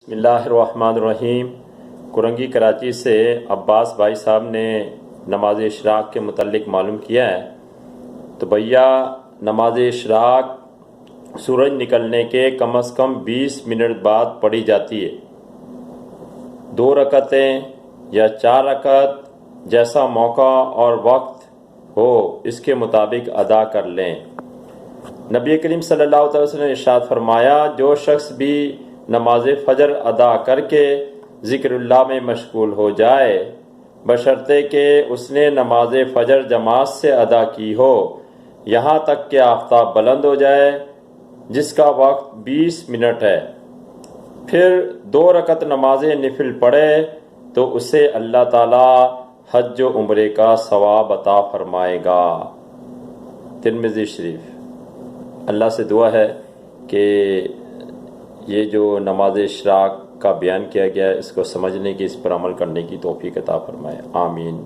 بسم اللہ الرحمن الرحیم۔ کرنگی کراچی سے عباس بھائی صاحب نے نماز اشراق کے متعلق معلوم کیا ہے۔ تو بھیا نماز اشراق سورج نکلنے کے کم از کم 20 منٹ بعد پڑھی جاتی ہے۔ 2 رکعتیں یا 4 رکعت جیسا موقع اور وقت ہو اس کے مطابق ادا کر لیں۔ نبی کریم صلی اللہ علیہ وسلم نے ارشاد فرمایا، جو شخص بھی نماز فجر ادا کر کے ذکر اللہ میں مشغول ہو جائے بشرطے کہ اس نے نماز فجر جماعت سے ادا کی ہو یہاں تک کہ آفتاب بلند ہو جائے، جس کا وقت 20 منٹ ہے، پھر 2 رکعت نماز نفل پڑھے تو اسے اللہ تعالی حج و عمرے کا ثواب عطا فرمائے گا۔ ترمذی شریف۔ اللہ سے دعا ہے کہ یہ جو نماز اشراق کا بیان کیا گیا ہے اس کو سمجھنے کی، اس پر عمل کرنے کی توفیق عطا فرمائے، آمین۔